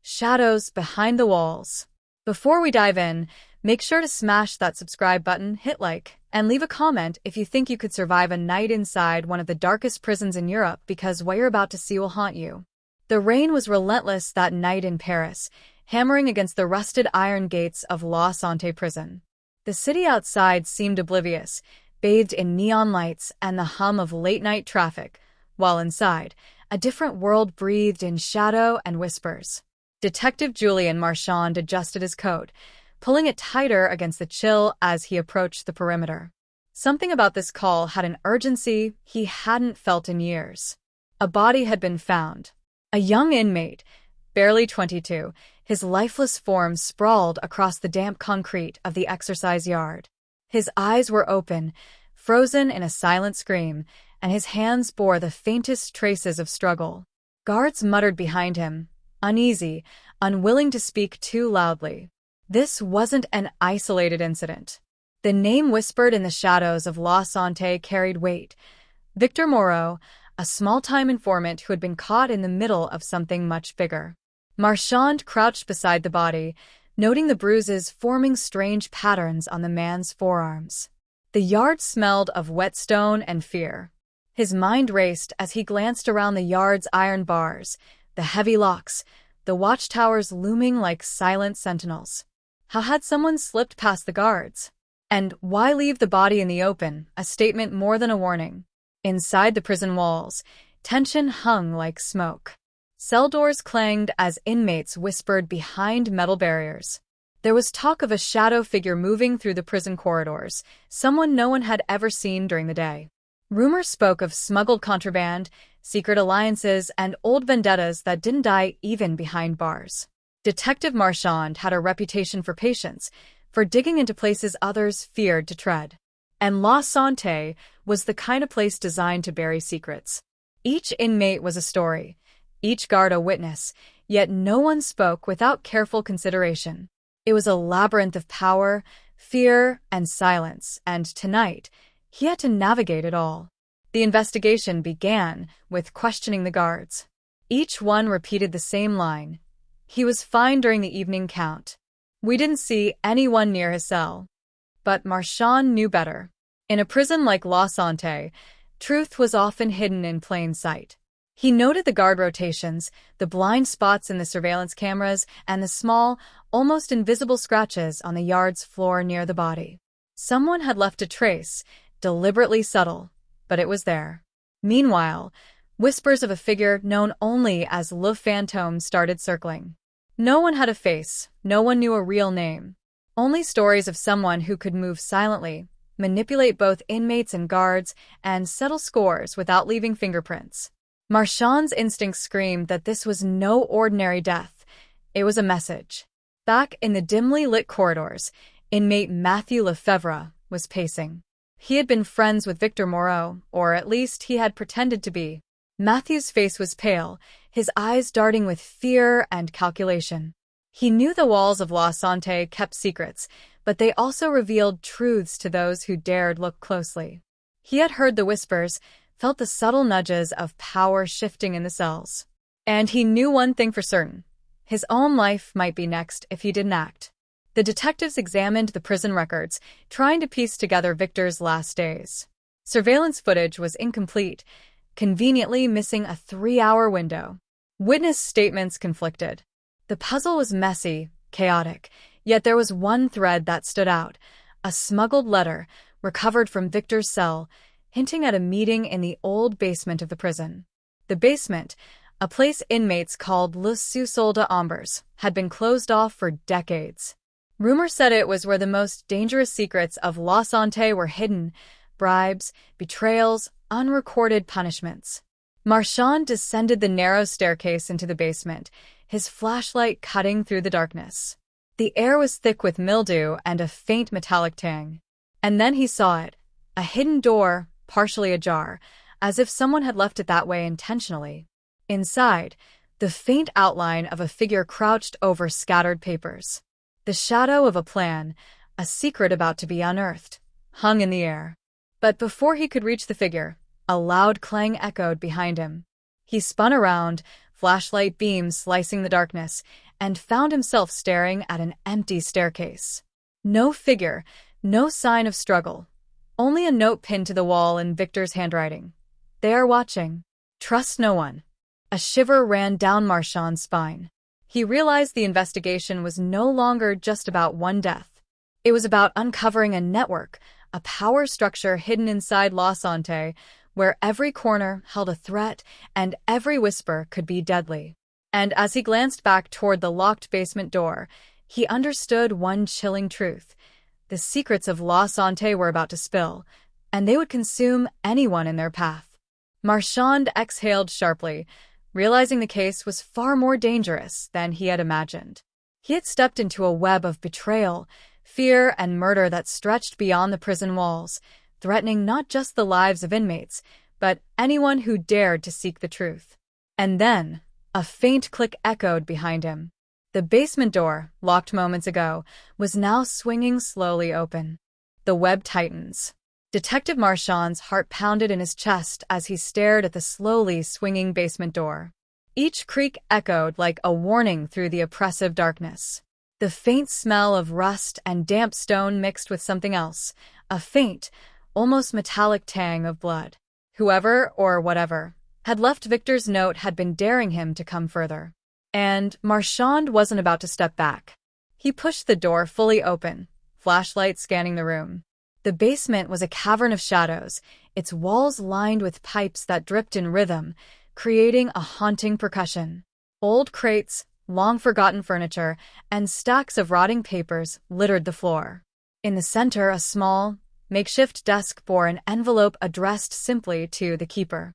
Shadows behind the walls. Before we dive in, make sure to smash that subscribe button, hit like, and leave a comment if you think you could survive a night inside one of the darkest prisons in Europe, because what you're about to see will haunt you. The rain was relentless that night in Paris, hammering against the rusted iron gates of La Santé Prison. The city outside seemed oblivious, bathed in neon lights and the hum of late-night traffic, while inside, a different world breathed in shadow and whispers. Detective Julian Marchand adjusted his coat, pulling it tighter against the chill as he approached the perimeter. Something about this call had an urgency he hadn't felt in years. A body had been found. A young inmate, barely 22, his lifeless form sprawled across the damp concrete of the exercise yard. His eyes were open, frozen in a silent scream, and his hands bore the faintest traces of struggle. Guards muttered behind him, uneasy, unwilling to speak too loudly. This wasn't an isolated incident. The name whispered in the shadows of La Santé carried weight. Victor Moreau, a small-time informant who had been caught in the middle of something much bigger. Marchand crouched beside the body, noting the bruises forming strange patterns on the man's forearms. The yard smelled of whetstone and fear. His mind raced as he glanced around the yard's iron bars, the heavy locks, the watchtowers looming like silent sentinels. How had someone slipped past the guards? And why leave the body in the open, a statement more than a warning? Inside the prison walls, tension hung like smoke. Cell doors clanged as inmates whispered behind metal barriers. There was talk of a shadow figure moving through the prison corridors, someone no one had ever seen during the day. Rumors spoke of smuggled contraband, secret alliances, and old vendettas that didn't die even behind bars. Detective Marchand had a reputation for patience, for digging into places others feared to tread. And La Santé was the kind of place designed to bury secrets. Each inmate was a story, each guard a witness, yet no one spoke without careful consideration. It was a labyrinth of power, fear, and silence, and tonight, he had to navigate it all. The investigation began with questioning the guards. Each one repeated the same line. He was fine during the evening count. We didn't see anyone near his cell. But Marchand knew better. In a prison like La Santé, truth was often hidden in plain sight. He noted the guard rotations, the blind spots in the surveillance cameras, and the small, almost invisible scratches on the yard's floor near the body. Someone had left a trace, deliberately subtle, but it was there. Meanwhile, whispers of a figure known only as Le Fantôme started circling. No one had a face, no one knew a real name. Only stories of someone who could move silently, manipulate both inmates and guards, and settle scores without leaving fingerprints. Marchand's instincts screamed that this was no ordinary death. It was a message. Back in the dimly lit corridors, inmate Matthew Lefebvre was pacing. He had been friends with Victor Moreau, or at least he had pretended to be. Matthew's face was pale, his eyes darting with fear and calculation. He knew the walls of La Santé kept secrets, but they also revealed truths to those who dared look closely. He had heard the whispers, felt the subtle nudges of power shifting in the cells. And he knew one thing for certain. His own life might be next if he didn't act. The detectives examined the prison records, trying to piece together Victor's last days. Surveillance footage was incomplete, conveniently missing a 3-hour window. Witness statements conflicted. The puzzle was messy, chaotic, yet there was one thread that stood out, a smuggled letter recovered from Victor's cell, hinting at a meeting in the old basement of the prison. The basement, a place inmates called Le Sous-sol des Ombres, had been closed off for decades. Rumor said it was where the most dangerous secrets of La Santé were hidden: bribes, betrayals, unrecorded punishments. Marchand descended the narrow staircase into the basement, his flashlight cutting through the darkness. The air was thick with mildew and a faint metallic tang. And then he saw it, a hidden door, partially ajar, as if someone had left it that way intentionally. Inside, the faint outline of a figure crouched over scattered papers. The shadow of a plan, a secret about to be unearthed, hung in the air. But before he could reach the figure, a loud clang echoed behind him. He spun around, flashlight beams slicing the darkness, and found himself staring at an empty staircase. No figure, no sign of struggle. Only a note pinned to the wall in Victor's handwriting. "They are watching. Trust no one." A shiver ran down Marchand's spine. He realized the investigation was no longer just about one death. It was about uncovering a network, a power structure hidden inside La Santé, where every corner held a threat and every whisper could be deadly. And as he glanced back toward the locked basement door, he understood one chilling truth. The secrets of La Santé were about to spill, and they would consume anyone in their path. Marchand exhaled sharply, realizing the case was far more dangerous than he had imagined. He had stepped into a web of betrayal, fear, and murder that stretched beyond the prison walls, threatening not just the lives of inmates, but anyone who dared to seek the truth. And then, a faint click echoed behind him. The basement door, locked moments ago, was now swinging slowly open. The web tightens. Detective Marchand's heart pounded in his chest as he stared at the slowly swinging basement door. Each creak echoed like a warning through the oppressive darkness. The faint smell of rust and damp stone mixed with something else, a faint, almost metallic tang of blood. Whoever, or whatever, had left Victor's note had been daring him to come further. And Marchand wasn't about to step back. He pushed the door fully open, flashlight scanning the room. The basement was a cavern of shadows, its walls lined with pipes that dripped in rhythm, creating a haunting percussion. Old crates, long-forgotten furniture, and stacks of rotting papers littered the floor. In the center, a small, makeshift desk bore an envelope addressed simply to the keeper.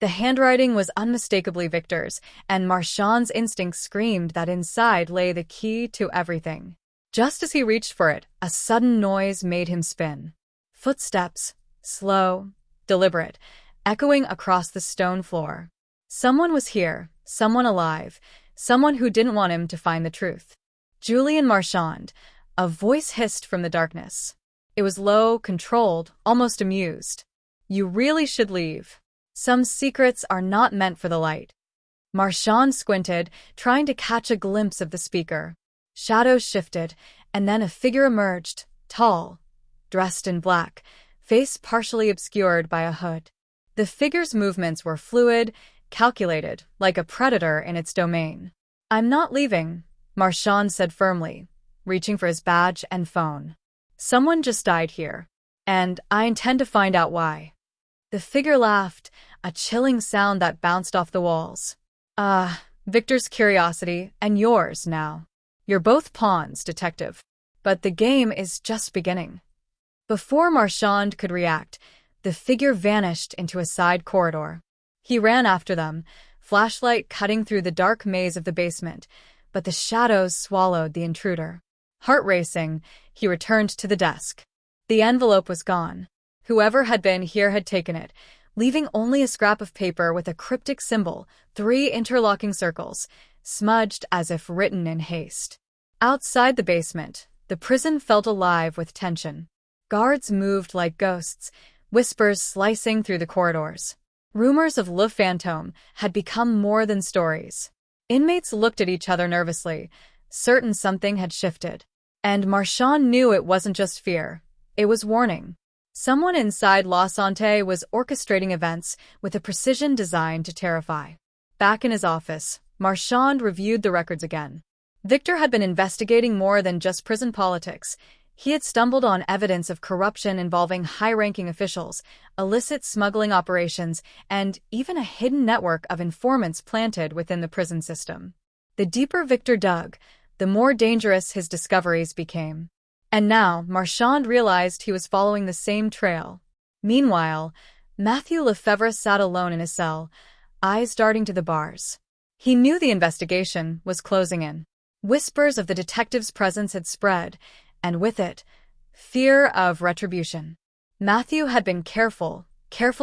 The handwriting was unmistakably Victor's, and Marchand's instincts screamed that inside lay the key to everything. Just as he reached for it, a sudden noise made him spin. Footsteps, slow, deliberate, echoing across the stone floor. Someone was here, someone alive, someone who didn't want him to find the truth. "Julian Marchand," a voice hissed from the darkness. It was low, controlled, almost amused. "You really should leave. Some secrets are not meant for the light." Marchand squinted, trying to catch a glimpse of the speaker. Shadows shifted, and then a figure emerged, tall, dressed in black, face partially obscured by a hood. The figure's movements were fluid, calculated, like a predator in its domain. "I'm not leaving," Marchand said firmly, reaching for his badge and phone. "Someone just died here, and I intend to find out why." The figure laughed, a chilling sound that bounced off the walls. Victor's curiosity and yours now. You're both pawns, detective. But the game is just beginning." Before Marchand could react, the figure vanished into a side corridor. He ran after them, flashlight cutting through the dark maze of the basement, but the shadows swallowed the intruder. Heart racing, he returned to the desk. The envelope was gone. Whoever had been here had taken it, leaving only a scrap of paper with a cryptic symbol, 3 interlocking circles, smudged as if written in haste. Outside the basement, the prison felt alive with tension. Guards moved like ghosts, whispers slicing through the corridors. Rumors of Le Fantôme had become more than stories. Inmates looked at each other nervously, certain something had shifted. And Marchand knew it wasn't just fear, it was warning. Someone inside La Santé was orchestrating events with a precision designed to terrify. Back in his office, Marchand reviewed the records again. Victor had been investigating more than just prison politics. He had stumbled on evidence of corruption involving high-ranking officials, illicit smuggling operations, and even a hidden network of informants planted within the prison system. The deeper Victor dug, the more dangerous his discoveries became. And now, Marchand realized he was following the same trail. Meanwhile, Matthew Lefebvre sat alone in his cell, eyes darting to the bars. He knew the investigation was closing in. Whispers of the detective's presence had spread, and with it, fear of retribution. Matthew had been careful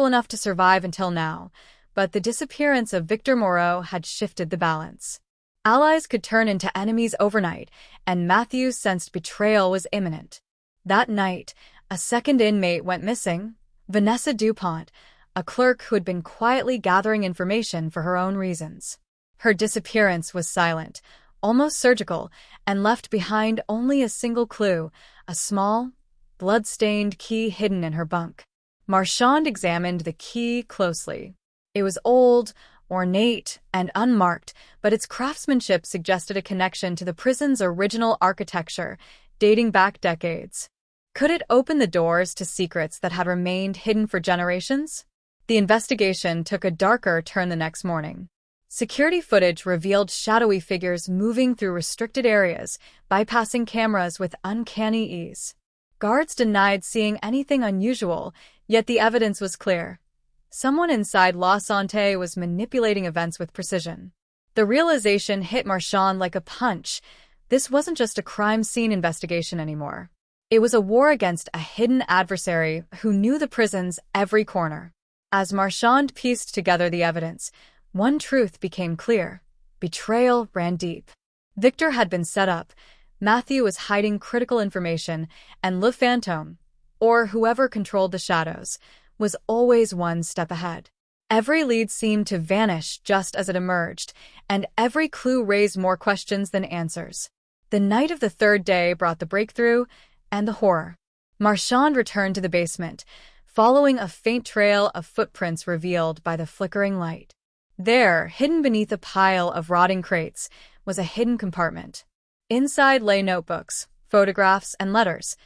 enough to survive until now, but the disappearance of Victor Moreau had shifted the balance. Allies could turn into enemies overnight, and Matthew sensed betrayal was imminent. That night, a second inmate went missing, Vanessa DuPont, a clerk who had been quietly gathering information for her own reasons. Her disappearance was silent, almost surgical, and left behind only a single clue, a small, blood-stained key hidden in her bunk. Marchand examined the key closely. It was old, ornate, and unmarked, but its craftsmanship suggested a connection to the prison's original architecture, dating back decades. Could it open the doors to secrets that had remained hidden for generations? The investigation took a darker turn the next morning. Security footage revealed shadowy figures moving through restricted areas, bypassing cameras with uncanny ease. Guards denied seeing anything unusual, yet the evidence was clear. Someone inside La Santé was manipulating events with precision. The realization hit Marchand like a punch. This wasn't just a crime scene investigation anymore. It was a war against a hidden adversary who knew the prison's every corner. As Marchand pieced together the evidence, one truth became clear. Betrayal ran deep. Victor had been set up, Matthew was hiding critical information, and Le Fantôme, or whoever controlled the shadows, was always one step ahead. Every lead seemed to vanish just as it emerged, and every clue raised more questions than answers. The night of the third day brought the breakthrough and the horror. Marchand returned to the basement, following a faint trail of footprints revealed by the flickering light. There, hidden beneath a pile of rotting crates, was a hidden compartment. Inside lay notebooks, photographs, and letters,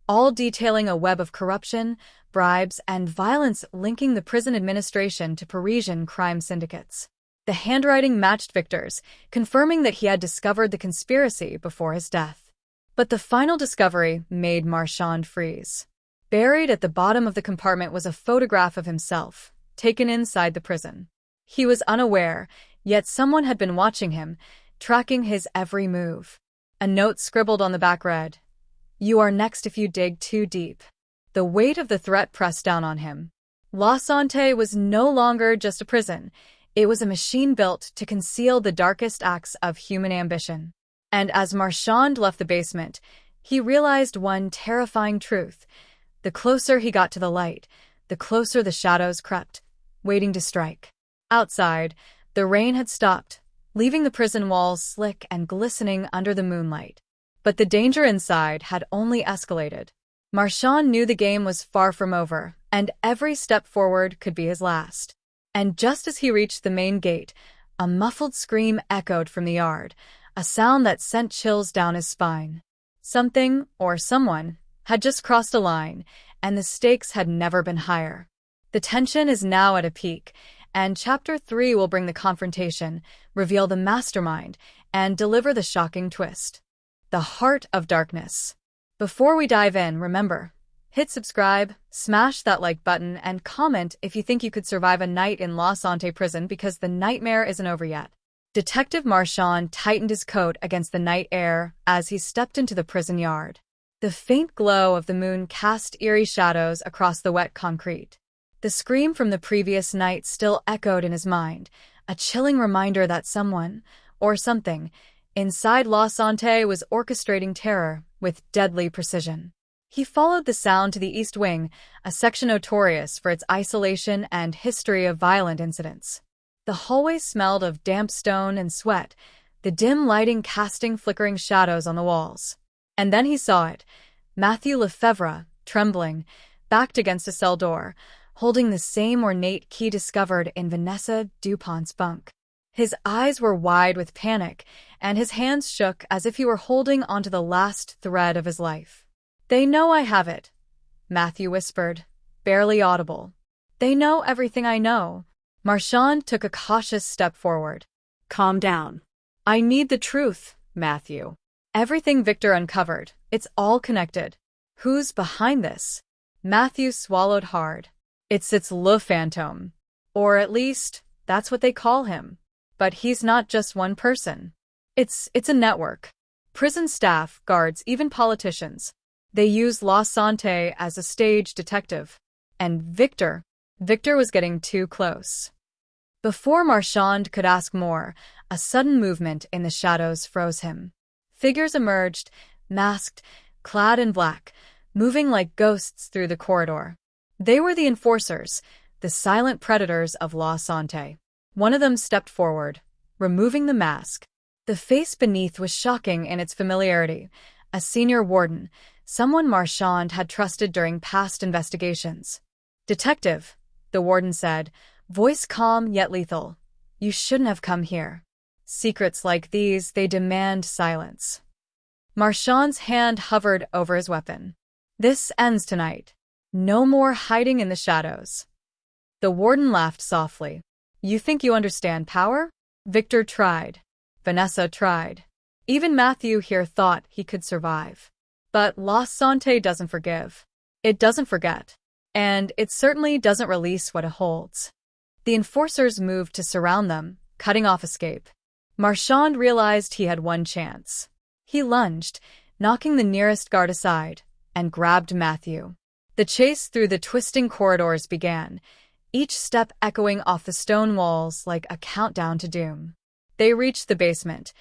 all detailing a web of corruption, bribes, and violence linking the prison administration to Parisian crime syndicates. The handwriting matched Victor's, confirming that he had discovered the conspiracy before his death. But the final discovery made Marchand freeze. Buried at the bottom of the compartment was a photograph of himself, taken inside the prison. He was unaware, yet someone had been watching him, tracking his every move. A note scribbled on the back read, "You are next if you dig too deep." The weight of the threat pressed down on him. La Santé was no longer just a prison. It was a machine built to conceal the darkest acts of human ambition. And as Marchand left the basement, he realized one terrifying truth. The closer he got to the light, the closer the shadows crept, waiting to strike. Outside, the rain had stopped, leaving the prison walls slick and glistening under the moonlight. But the danger inside had only escalated. Marchand knew the game was far from over, and every step forward could be his last. And just as he reached the main gate, a muffled scream echoed from the yard, a sound that sent chills down his spine. Something, or someone, had just crossed a line, and the stakes had never been higher. The tension is now at a peak, and Chapter 3 will bring the confrontation, reveal the mastermind, and deliver the shocking twist. The Heart of Darkness. Before we dive in, remember, hit subscribe, smash that like button, and comment if you think you could survive a night in La Santé prison because the nightmare isn't over yet. Detective Marchand tightened his coat against the night air as he stepped into the prison yard. The faint glow of the moon cast eerie shadows across the wet concrete. The scream from the previous night still echoed in his mind, a chilling reminder that someone, or something, inside La Santé was orchestrating terror with deadly precision. He followed the sound to the East Wing, a section notorious for its isolation and history of violent incidents. The hallway smelled of damp stone and sweat, the dim lighting casting flickering shadows on the walls. And then he saw it, Matthew Lefebvre, trembling, backed against a cell door, holding the same ornate key discovered in Vanessa Dupont's bunk. His eyes were wide with panic, and his hands shook as if he were holding onto the last thread of his life. "They know I have it," Matthew whispered, barely audible. "They know everything I know." Marchand took a cautious step forward. "Calm down. I need the truth, Matthew. Everything Victor uncovered, it's all connected. Who's behind this?" Matthew swallowed hard. It's Le Fantôme. Or at least, that's what they call him. But he's not just one person. It's a network. Prison staff, guards, even politicians. They use La Santé as a stage detective. And Victor was getting too close. Before Marchand could ask more, a sudden movement in the shadows froze him. Figures emerged, masked, clad in black, moving like ghosts through the corridor. They were the enforcers, the silent predators of La Santé. One of them stepped forward, removing the mask. The face beneath was shocking in its familiarity. A senior warden, someone Marchand had trusted during past investigations. "Detective," the warden said, voice calm yet lethal. "You shouldn't have come here. Secrets like these, they demand silence." Marchand's hand hovered over his weapon. "This ends tonight. No more hiding in the shadows." The warden laughed softly. "You think you understand power?" Victor tried. Vanessa tried. Even Matthew here thought he could survive. But La Santé doesn't forgive. It doesn't forget. And it certainly doesn't release what it holds. The enforcers moved to surround them, cutting off escape. Marchand realized he had one chance. He lunged, knocking the nearest guard aside, and grabbed Matthew. The chase through the twisting corridors began, each step echoing off the stone walls like a countdown to doom. They reached the basement,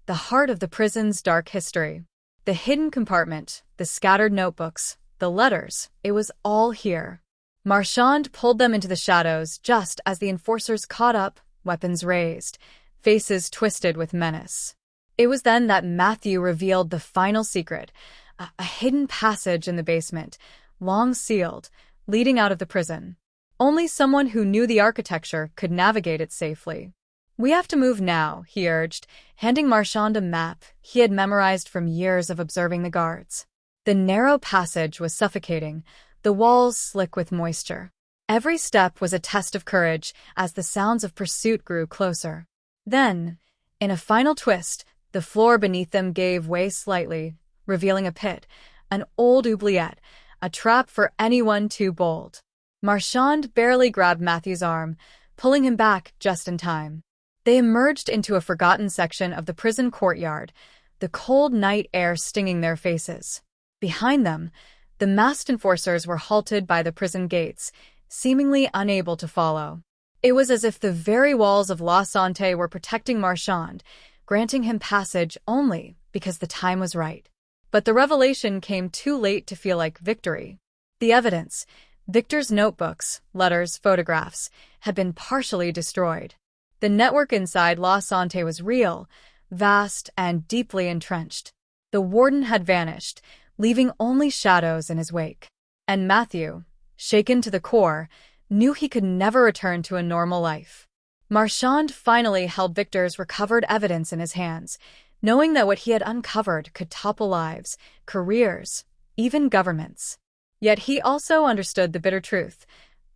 the heart of the prison's dark history. The hidden compartment, the scattered notebooks, the letters, it was all here. Marchand pulled them into the shadows just as the enforcers caught up, weapons raised, faces twisted with menace. It was then that Matthew revealed the final secret, a hidden passage in the basement, long sealed, leading out of the prison. Only someone who knew the architecture could navigate it safely. "We have to move now," he urged, handing Marchand a map he had memorized from years of observing the guards. The narrow passage was suffocating, the walls slick with moisture. Every step was a test of courage as the sounds of pursuit grew closer. Then, in a final twist, the floor beneath them gave way slightly, revealing a pit, an old oubliette, a trap for anyone too bold. Marchand barely grabbed Matthew's arm, pulling him back just in time. They emerged into a forgotten section of the prison courtyard, the cold night air stinging their faces. Behind them, the masked enforcers were halted by the prison gates, seemingly unable to follow. It was as if the very walls of La Santé were protecting Marchand, granting him passage only because the time was right. But the revelation came too late to feel like victory. The evidence, Victor's notebooks, letters, photographs, had been partially destroyed. The network inside La Santé was real, vast, and deeply entrenched. The warden had vanished, leaving only shadows in his wake. And Matthew, shaken to the core, knew he could never return to a normal life. Marchand finally held Victor's recovered evidence in his hands, knowing that what he had uncovered could topple lives, careers, even governments. Yet he also understood the bitter truth.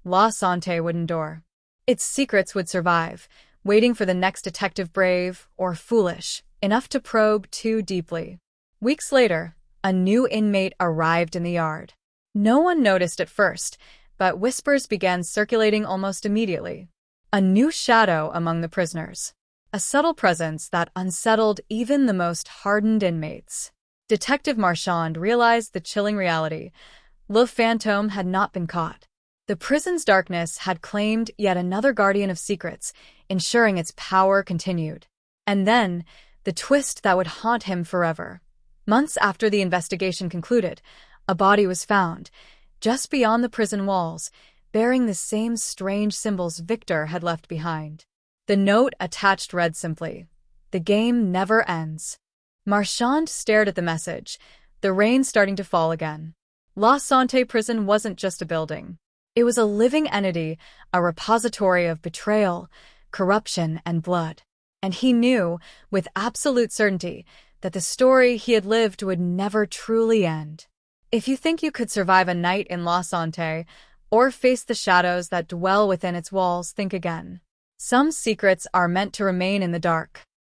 La Santé would endure. Its secrets would survive, waiting for the next detective brave or foolish enough to probe too deeply. Weeks later, a new inmate arrived in the yard. No one noticed at first, but whispers began circulating almost immediately. A new shadow among the prisoners. A subtle presence that unsettled even the most hardened inmates. Detective Marchand realized the chilling reality. Le Fantôme had not been caught. The prison's darkness had claimed yet another guardian of secrets, ensuring its power continued. And then, the twist that would haunt him forever. Months after the investigation concluded, a body was found, just beyond the prison walls, bearing the same strange symbols Victor had left behind. The note attached read simply, "The game never ends." Marchand stared at the message, the rain starting to fall again. La Santé Prison wasn't just a building. It was a living entity, a repository of betrayal, corruption, and blood. And he knew, with absolute certainty, that the story he had lived would never truly end. If you think you could survive a night in La Santé, or face the shadows that dwell within its walls, think again. Some secrets are meant to remain in the dark.